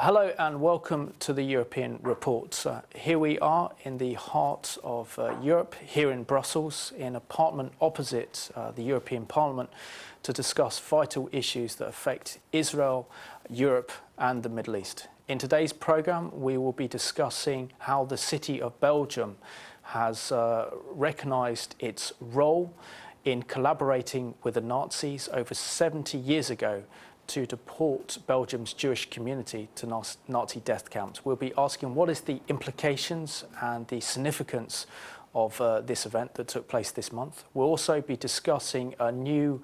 Hello and welcome to the European Report. Here we are in the heart of Europe, here in Brussels, in a parliament opposite the European Parliament, to discuss vital issues that affect Israel, Europe and the Middle East. In today's programme, we will be discussing how the city of Belgium has recognised its role in collaborating with the Nazis over 70 years ago to deport Belgium's Jewish community to Nazi death camps. We'll be asking what is the implications and the significance of this event that took place this month. We'll also be discussing a new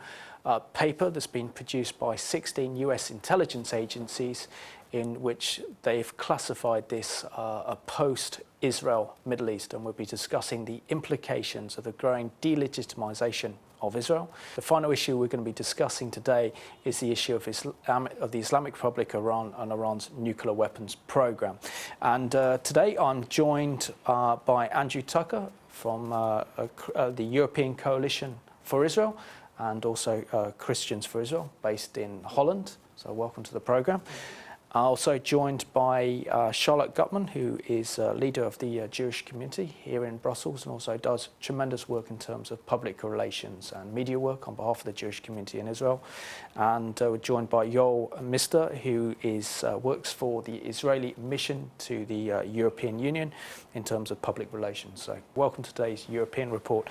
paper that's been produced by 16 US intelligence agencies in which they've classified this a post-Israel Middle East, and we'll be discussing the implications of the growing delegitimization of Israel. The final issue we're going to be discussing today is the issue of the Islamic Republic Iran and Iran's nuclear weapons program. And today I'm joined by Andrew Tucker from the European Coalition for Israel and also Christians for Israel, based in Holland. So welcome to the program. Also joined by Charlotte Gutman, who is leader of the Jewish community here in Brussels and also does tremendous work in terms of public relations and media work on behalf of the Jewish community in Israel. And we're joined by Yoel Mister, who works for the Israeli mission to the European Union in terms of public relations. So welcome to today's European Report.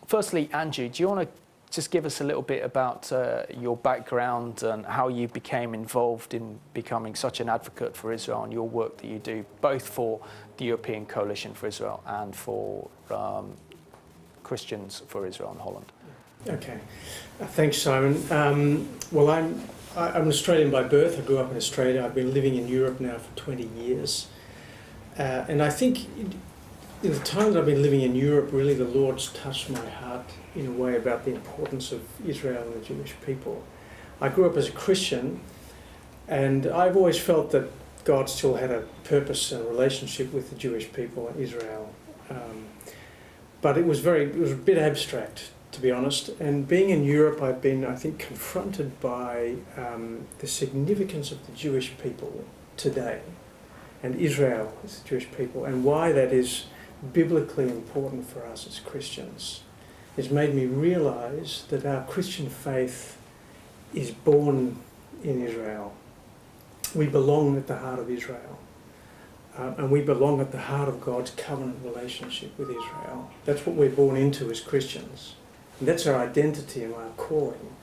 Firstly, Andrew, do you want to just give us a little bit about your background and how you became involved in becoming such an advocate for Israel and your work that you do, both for the European Coalition for Israel and for Christians for Israel in Holland? Okay, thanks, Simon. Well, I'm Australian by birth. I grew up in Australia. I've been living in Europe now for 20 years. And I think in the time that I've been living in Europe, really the Lord's touched my heart in a way about the importance of Israel and the Jewish people. I grew up as a Christian, and I've always felt that God still had a purpose and relationship with the Jewish people and Israel. But it was a bit abstract, to be honest. And being in Europe, I've been, I think, confronted by the significance of the Jewish people today, and Israel as the Jewish people, and why that is biblically important for us as Christians. It's made me realise that our Christian faith is born in Israel. We belong at the heart of Israel. And we belong at the heart of God's covenant relationship with Israel. That's what we're born into as Christians. And that's our identity and our calling.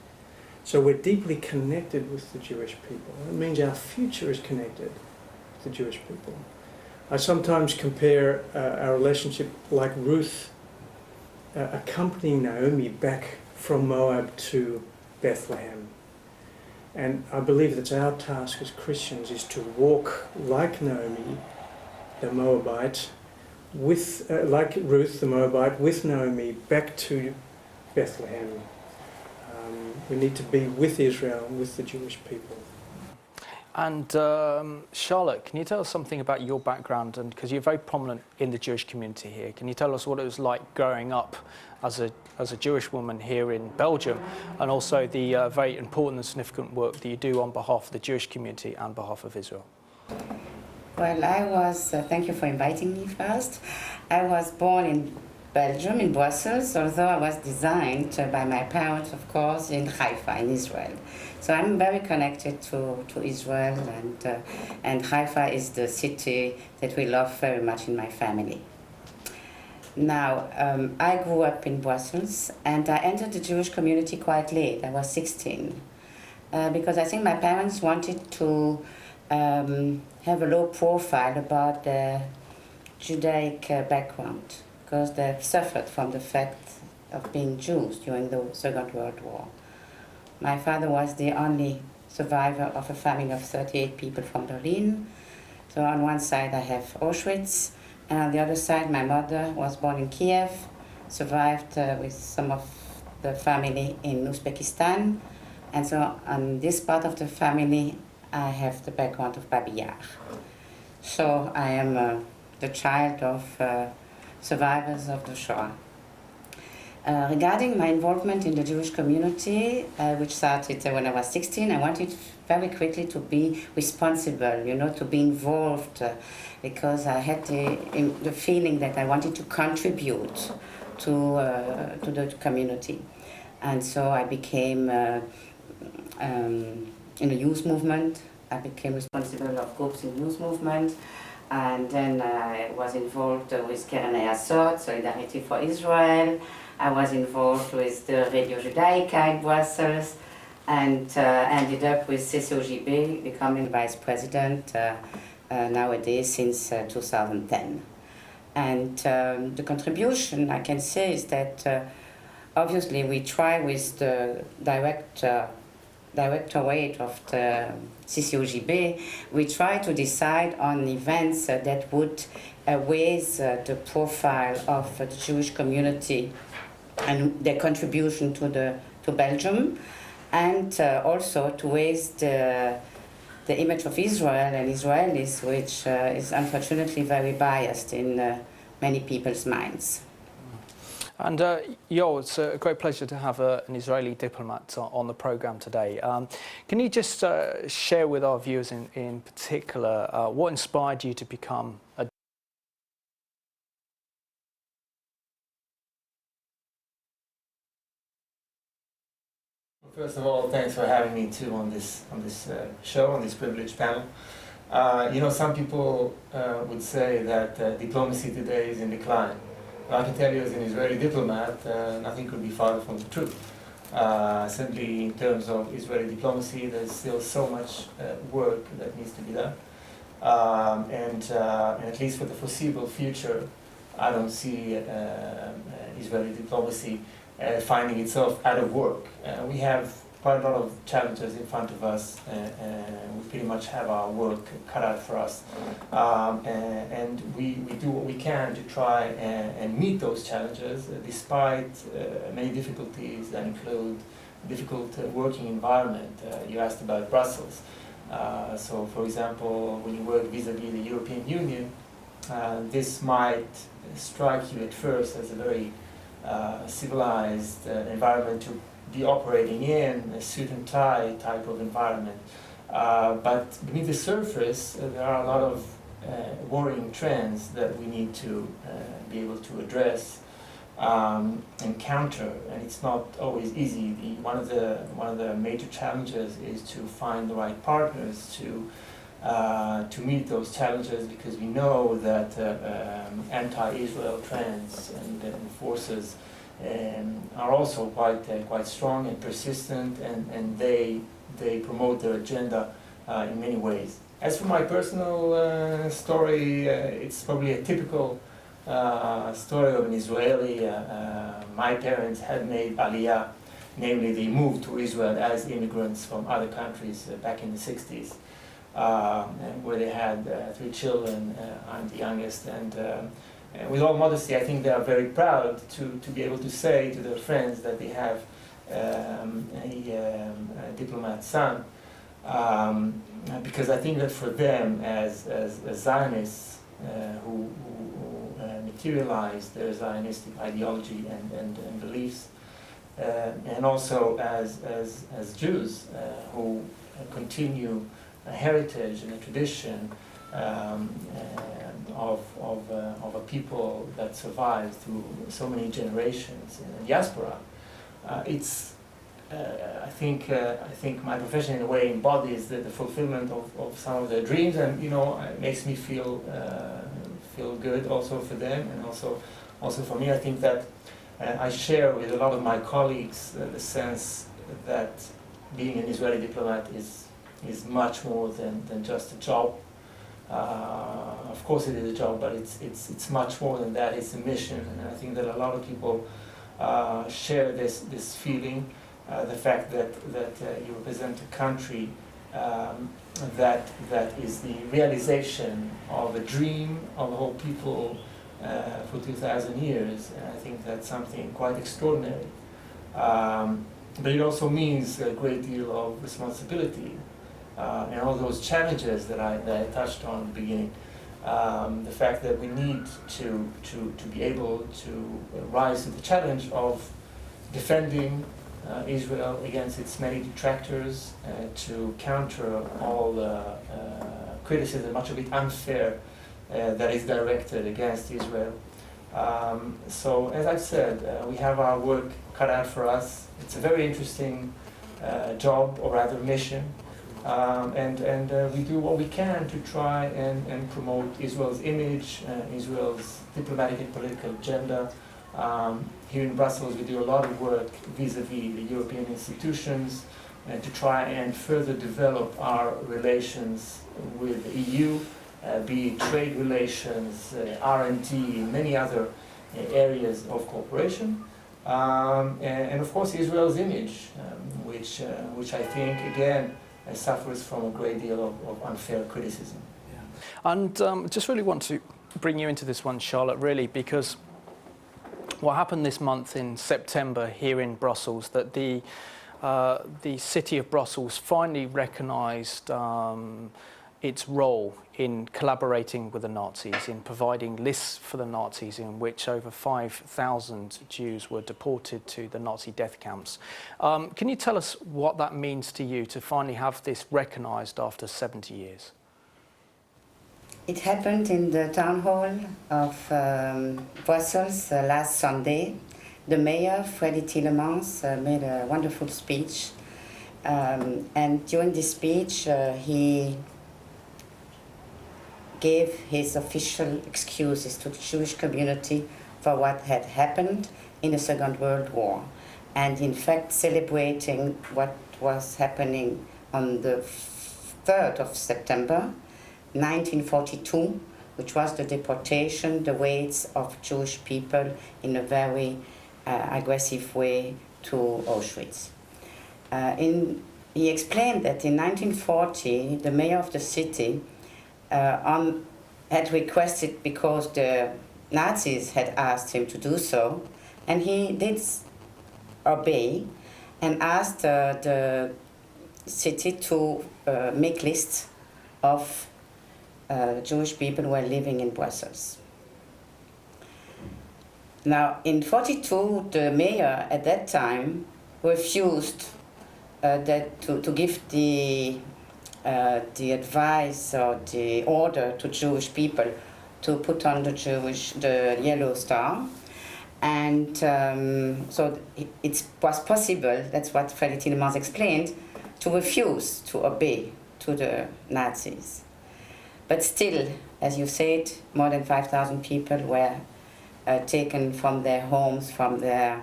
So we're deeply connected with the Jewish people. It means our future is connected with the Jewish people. I sometimes compare our relationship like Ruth accompanying Naomi back from Moab to Bethlehem. And I believe that's our task as Christians, is to walk like Naomi, the Moabite, with like Ruth, the Moabite, with Naomi back to Bethlehem. We need to be with Israel and with the Jewish people. And Charlotte, can you tell us something about your background? And because you're very prominent in the Jewish community here, can you tell us what it was like growing up as a Jewish woman here in Belgium, and also the very important and significant work that you do on behalf of the Jewish community and on behalf of Israel? Well, I was, thank you for inviting me first. I was born in Belgium, in Brussels, although I was designed by my parents, of course, in Haifa, in Israel. So I'm very connected to Israel, and Haifa is the city that we love very much in my family. Now, I grew up in Brussels, and I entered the Jewish community quite late. I was 16, because I think my parents wanted to have a low profile about their Judaic background, because they've suffered from the fact of being Jews during the Second World War. My father was the only survivor of a family of 38 people from Berlin. So on one side I have Auschwitz, and on the other side my mother was born in Kiev, survived with some of the family in Uzbekistan. And so on this part of the family I have the background of Babi Yar. So I am the child of survivors of the Shoah. Regarding my involvement in the Jewish community, which started when I was 16, I wanted very quickly to be responsible, to be involved, because I had the feeling that I wanted to contribute to the community. And so I became in the youth movement. I became responsible of groups in youth movement. And then I was involved with Keren Hayasot, Solidarity for Israel. I was involved with the Radio Judaica in Brussels, and ended up with CCOJB, becoming vice president nowadays since 2010. And the contribution I can say is that obviously we try with the directorate of the CCOJB, we try to decide on events that would raise the profile of the Jewish community and their contribution to Belgium, and also to raise the image of Israel and Israelis, which is unfortunately very biased in many people's minds. And Yoel, it's a great pleasure to have an Israeli diplomat on the program today. Can you just share with our viewers in particular what inspired you to become a First of all, thanks for having me too on this show, on this privileged panel. Some people would say that diplomacy today is in decline. But I can tell you, as an Israeli diplomat, nothing could be farther from the truth. Simply in terms of Israeli diplomacy, there's still so much work that needs to be done. And at least for the foreseeable future, I don't see Israeli diplomacy finding itself out of work. We have quite a lot of challenges in front of us, and we pretty much have our work cut out for us. And we do what we can to try and meet those challenges, despite many difficulties that include a difficult working environment. You asked about Brussels. So, for example, when you work vis-à-vis the European Union, this might strike you at first as a very civilized environment to be operating in, a suit and tie type of environment. But beneath the surface, there are a lot of worrying trends that we need to be able to address and counter, and it's not always easy. One of the major challenges is to find the right partners to meet those challenges, because we know that anti-Israel trends and forces are also quite strong and persistent, and they promote their agenda in many ways. As for my personal story, it's probably a typical story of an Israeli. My parents had made Aliyah, namely they moved to Israel as immigrants from other countries back in the 60s. Where they had 3 children. I'm the youngest, and with all modesty, I think they are very proud to be able to say to their friends that they have a diplomat son, because I think that for them, as Zionists who materialize their Zionistic ideology and beliefs, and also as Jews who continue a heritage and a tradition of a people that survived through so many generations in the diaspora. I think my profession in a way embodies the fulfillment of some of their dreams, and it makes me feel good also for them, and also for me. I think that I share with a lot of my colleagues the sense that being an Israeli diplomat is much more than just a job. Of course it is a job, but it's much more than that. It's a mission, and I think that a lot of people share this feeling, the fact that you represent a country that is the realization of a dream of a whole people for 2,000 years, and I think that's something quite extraordinary. But it also means a great deal of responsibility. And all those challenges that I touched on at the beginning. the fact that we need to be able to rise to the challenge of defending Israel against its many detractors, to counter all criticism, much of it unfair, that is directed against Israel. So, as I've said, we have our work cut out for us. It's a very interesting job, or rather mission, and we do what we can to try and promote Israel's image, Israel's diplomatic and political agenda. Here in Brussels, we do a lot of work vis-à-vis the European institutions to try and further develop our relations with the EU, be it trade relations, R&D, and many other areas of cooperation. And of course, Israel's image, which I think, again, suffers from a great deal of unfair criticism. Yeah. And just really want to bring you into this one, Charlotte, really, because what happened this month in September here in Brussels, that the city of Brussels finally recognised its role in collaborating with the Nazis, in providing lists for the Nazis in which over 5,000 Jews were deported to the Nazi death camps. Can you tell us what that means to you to finally have this recognised after 70 years? It happened in the town hall of Brussels last Sunday. The mayor, Freddie Tillemans, made a wonderful speech. And during this speech, he gave his official excuses to the Jewish community for what had happened in the Second World War. And in fact, celebrating what was happening on the 3rd of September, 1942, which was the deportation, the raids of Jewish people in a very aggressive way to Auschwitz. He explained that in 1940, the mayor of the city had requested, because the Nazis had asked him to do so, and he did obey, and asked the city to make lists of Jewish people who were living in Brussels. Now, in 1942, the mayor at that time refused to give the advice or the order to Jewish people to put on the yellow star. And so it was possible, that's what Freddie Tillemans explained, to refuse to obey to the Nazis. But still, as you said, more than 5,000 people were taken from their homes, from their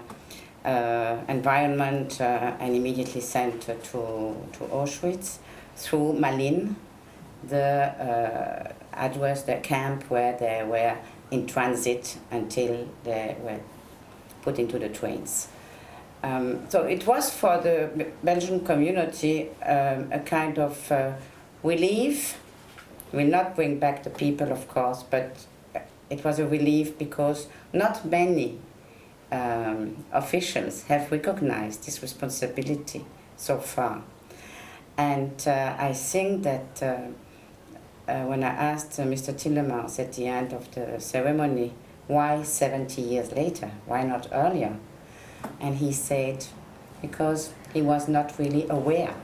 environment, and immediately sent to Auschwitz through Malin, the address, the camp where they were in transit until they were put into the trains. So it was for the Belgian community a kind of relief. Will not bring back the people, of course, but it was a relief because not many officials have recognized this responsibility so far. And I think that when I asked Mr. Tillemans at the end of the ceremony, why 70 years later, why not earlier? And he said, because he was not really aware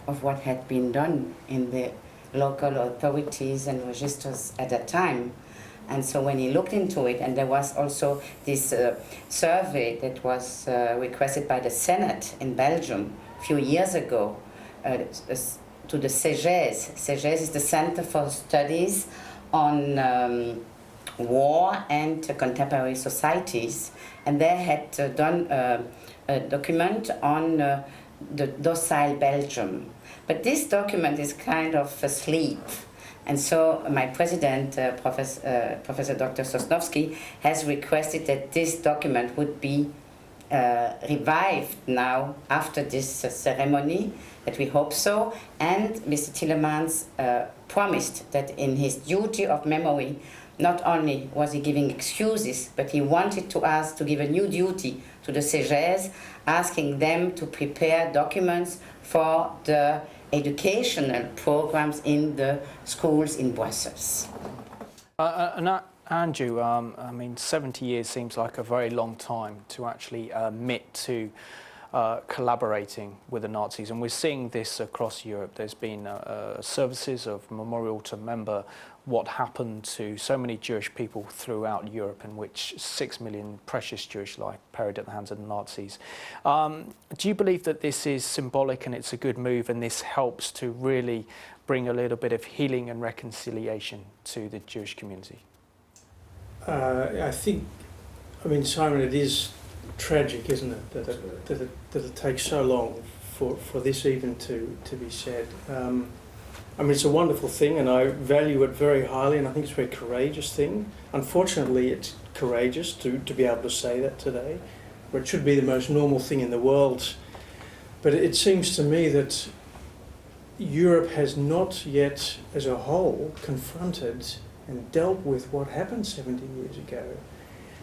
of what had been done in the local authorities and registers at that time. And so when he looked into it, and there was also this survey that was requested by the Senate in Belgium a few years ago to the CEGES. CEGES is the Center for Studies on War and Contemporary Societies. And they had done a document on the docile Belgium. But this document is kind of asleep. And so my president, Professor Dr. Sosnowski, has requested that this document would be revived now after this ceremony, that we hope so. And Mr. Tillemans promised that in his duty of memory, not only was he giving excuses, but he wanted to give a new duty to the CEGES, asking them to prepare documents for the educational programs in the schools in Brussels. Andrew, I mean, 70 years seems like a very long time to actually admit to collaborating with the Nazis, and we're seeing this across Europe. There's been services of memorial to remember what happened to so many Jewish people throughout Europe, in which 6 million precious Jewish life perished at the hands of the Nazis. Do you believe that this is symbolic and it's a good move, and this helps to really bring a little bit of healing and reconciliation to the Jewish community? I think, I mean, Simon, it is tragic, isn't it, that it takes so long for this even to be said. I mean, it's a wonderful thing, and I value it very highly, and I think it's a very courageous thing. Unfortunately, it's courageous to be able to say that today, where it should be the most normal thing in the world. But it seems to me that Europe has not yet, as a whole, confronted and dealt with what happened 70 years ago.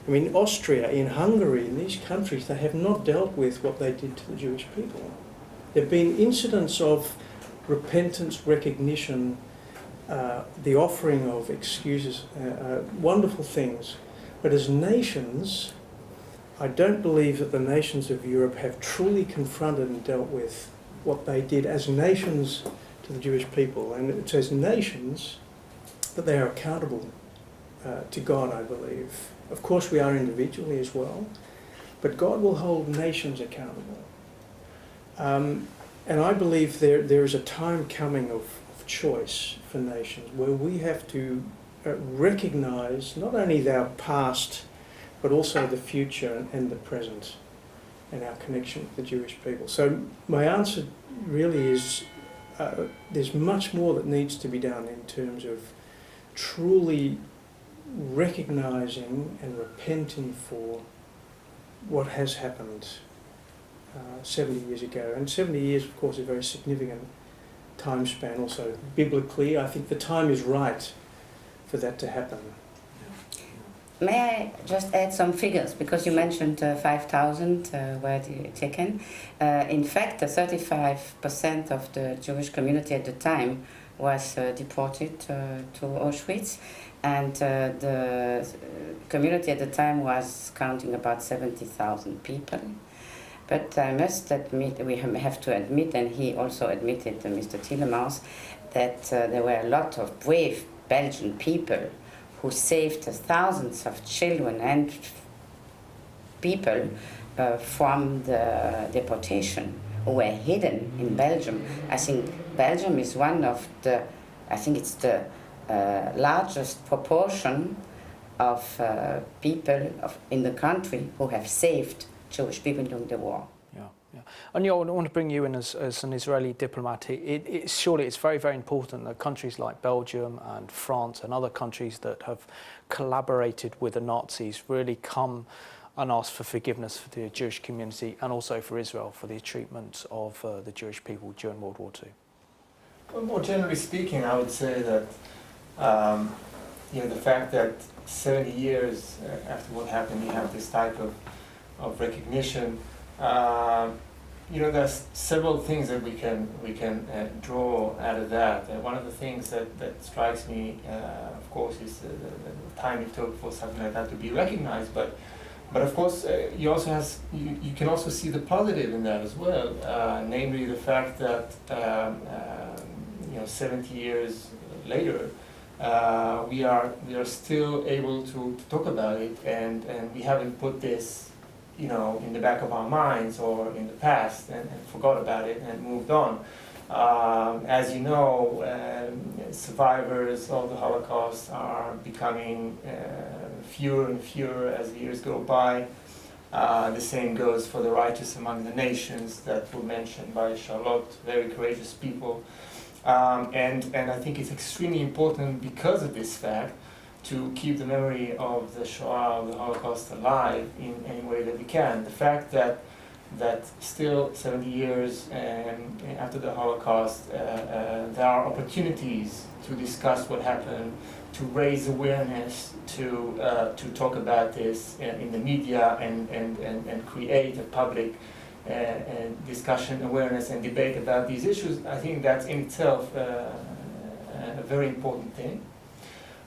I mean, Austria, in Hungary, in these countries, they have not dealt with what they did to the Jewish people. There have been incidents of repentance, recognition, the offering of excuses, wonderful things. But as nations, I don't believe that the nations of Europe have truly confronted and dealt with what they did as nations to the Jewish people. And it's as nations that they are accountable to God, I believe. Of course, we are individually as well, but God will hold nations accountable. And I believe there is a time coming of choice for nations where we have to recognise not only our past, but also the future and the present and our connection with the Jewish people. So my answer really is there's much more that needs to be done in terms of truly recognising and repenting for what has happened 70 years ago. And 70 years, of course, is a very significant time span also. Biblically, I think the time is right for that to happen. May I just add some figures, because you mentioned 5,000 were taken. In fact, 35% of the Jewish community at the time was deported to Auschwitz, and the community at the time was counting about 70,000 people. But I must admit, we have to admit, and he also admitted, Mr. Tielemans, that there were a lot of brave Belgian people who saved thousands of children and people from the deportation, who were hidden in Belgium. I think Belgium is one of the, I think it's the largest proportion of people in the country who have saved Jewish people during the war. Yeah. And I want to bring you in as an Israeli diplomat. Surely it's very, very important that countries like Belgium and France and other countries that have collaborated with the Nazis really come and ask for forgiveness for the Jewish community and also for Israel for the treatment of the Jewish people during World War II. Well, more generally speaking, I would say that the fact that 70 years after what happened, you have this type of recognition. There's several things that we can draw out of that. One of the things that strikes me, of course, is the time it took for something like that to be recognized. But of course, you can also see the positive in that as well. Namely, the fact that 70 years later, we are still able to talk about it, and we haven't put this in the back of our minds or in the past and forgot about it and moved on. As you know, survivors of the Holocaust are becoming fewer and fewer as the years go by. The same goes for the righteous among the nations that were mentioned by Charlotte, very courageous people. And I think it's extremely important because of this fact to keep the memory of the Shoah, of the Holocaust, alive in any way that we can. The fact that still 70 years after the Holocaust, there are opportunities to discuss what happened, to raise awareness, to talk about this in the media and create a public discussion, awareness, and debate about these issues. I think that's in itself a very important thing.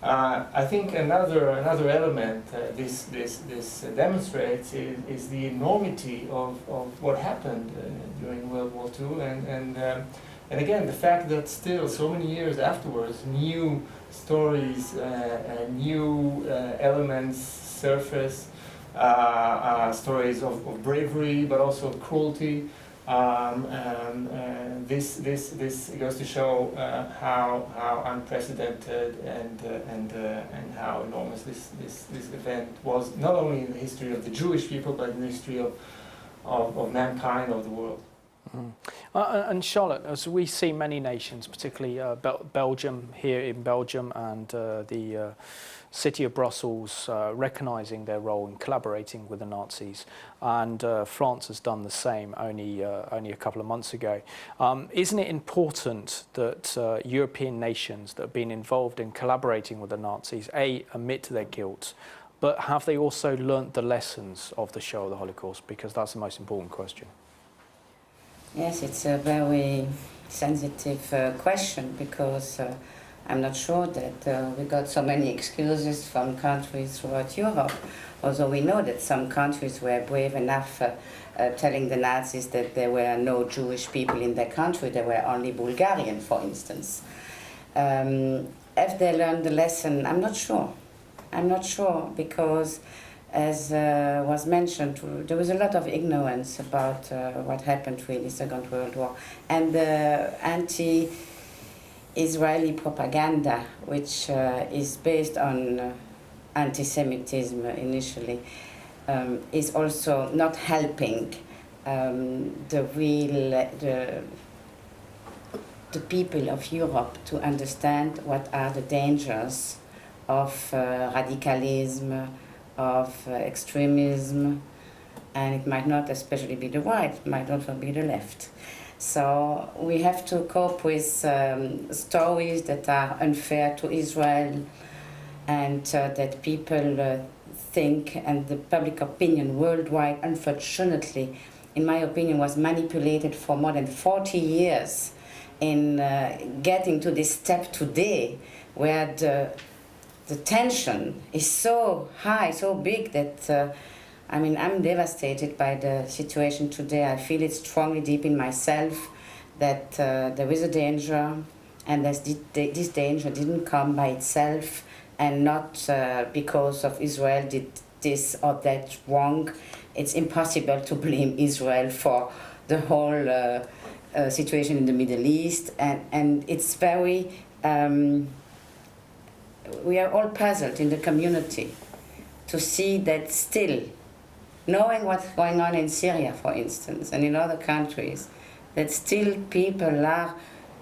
I think another element this demonstrates is the enormity of what happened during World War II, and again the fact that still so many years afterwards new stories, new elements surface, stories of bravery but also of cruelty. This goes to show how unprecedented and how enormous this event was, not only in the history of the Jewish people, but in the history of mankind, of the world. Mm. And Charlotte, as we see many nations, particularly Belgium, here in Belgium, and the city of Brussels recognising their role in collaborating with the Nazis, and France has done the same only a couple of months ago. Isn't it important that European nations that have been involved in collaborating with the Nazis, A, admit their guilt, but have they also learnt the lessons of the show of the Holocaust? Because that's the most important question. Yes, it's a very sensitive question, because I'm not sure that we got so many excuses from countries throughout Europe, although we know that some countries were brave enough telling the Nazis that there were no Jewish people in their country, there were only Bulgarian, for instance. If they learned the lesson, I'm not sure. I'm not sure, because as was mentioned, there was a lot of ignorance about what happened during the Second World War, and the anti-Israeli propaganda, which is based on anti-Semitism initially, is also not helping the people of Europe to understand what are the dangers of radicalism, of extremism, and it might not especially be the right, it might also be the left. So we have to cope with stories that are unfair to Israel, and that people think, and the public opinion worldwide, unfortunately, in my opinion, was manipulated for more than 40 years in getting to this step today, where the tension is so high, so big, that I'm devastated by the situation today. I feel it strongly deep in myself that there is a danger, and this danger didn't come by itself, and not because of Israel did this or that wrong. It's impossible to blame Israel for the whole situation in the Middle East, and it's very we are all puzzled in the community to see that still, knowing what's going on in Syria, for instance, and in other countries, that still people are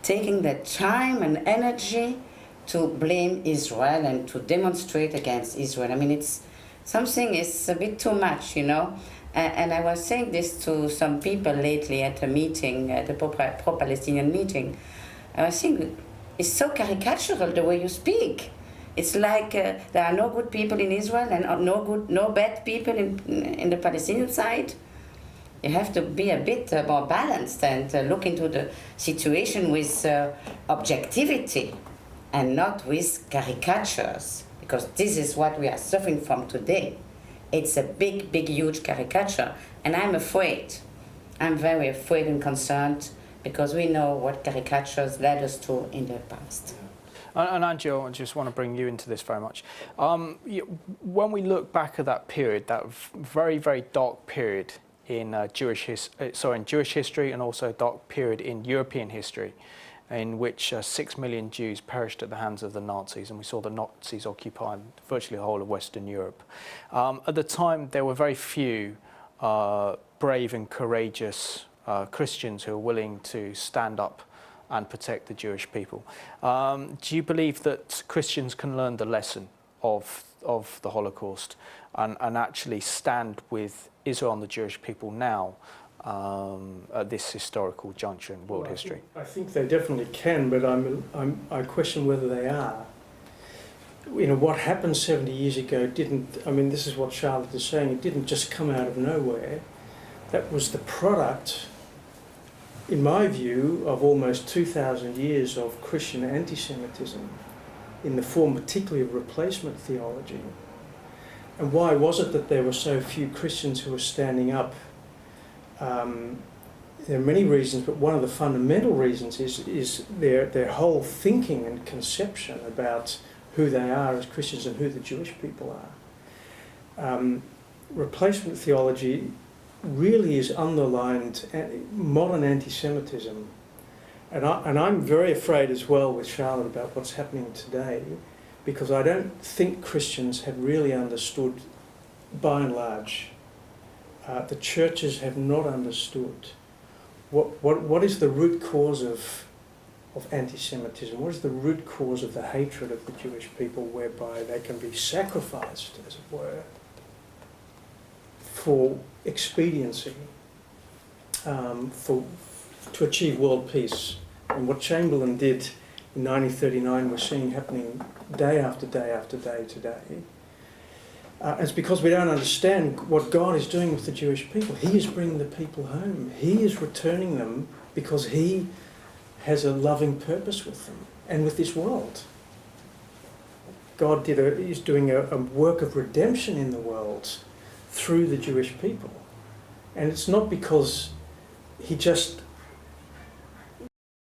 taking the time and energy to blame Israel and to demonstrate against Israel. It's something is a bit too much, you know. And I was saying this to some people lately at a meeting, at a pro-Palestinian meeting. I was saying, it's so caricatural the way you speak. It's like there are no good people in Israel and no bad people in the Palestinian side. You have to be a bit more balanced and look into the situation with objectivity and not with caricatures, because this is what we are suffering from today. It's a big, big, huge caricature, and I'm afraid. I'm very afraid and concerned, because we know what caricatures led us to in the past. And Angel, I just want to bring you into this very much. When we look back at that period, that very, very dark period in Jewish history, and also a dark period in European history, in which 6 million Jews perished at the hands of the Nazis, and we saw the Nazis occupy virtually the whole of Western Europe. At the time, there were very few brave and courageous Christians who were willing to stand up and protect the Jewish people. Do you believe that Christians can learn the lesson of the Holocaust and actually stand with Israel and the Jewish people now at this historical juncture in world history? I think they definitely can, but I question whether they are. What happened 70 years ago didn't, this is what Charlotte is saying, it didn't just come out of nowhere. That was the product, in my view, of almost 2,000 years of Christian anti-Semitism. in the form particularly of replacement theology. And why was it that there were so few Christians who were standing up? There are many reasons, but one of the fundamental reasons is their whole thinking and conception about who they are as Christians and who the Jewish people are. Replacement theology really is underlined modern anti-Semitism. And I'm very afraid as well with Charlotte about what's happening today, because I don't think Christians have really understood, by and large, the churches have not understood what is the root cause of anti-Semitism? What is the root cause of the hatred of the Jewish people, whereby they can be sacrificed, as it were, for expediency, to achieve world peace? And what Chamberlain did in 1939 we're seeing happening day after day after day today. It's because we don't understand what God is doing with the Jewish people. He is bringing the people home. He is returning them because He has a loving purpose with them and with this world. God is doing a work of redemption in the world through the Jewish people. And it's not because He just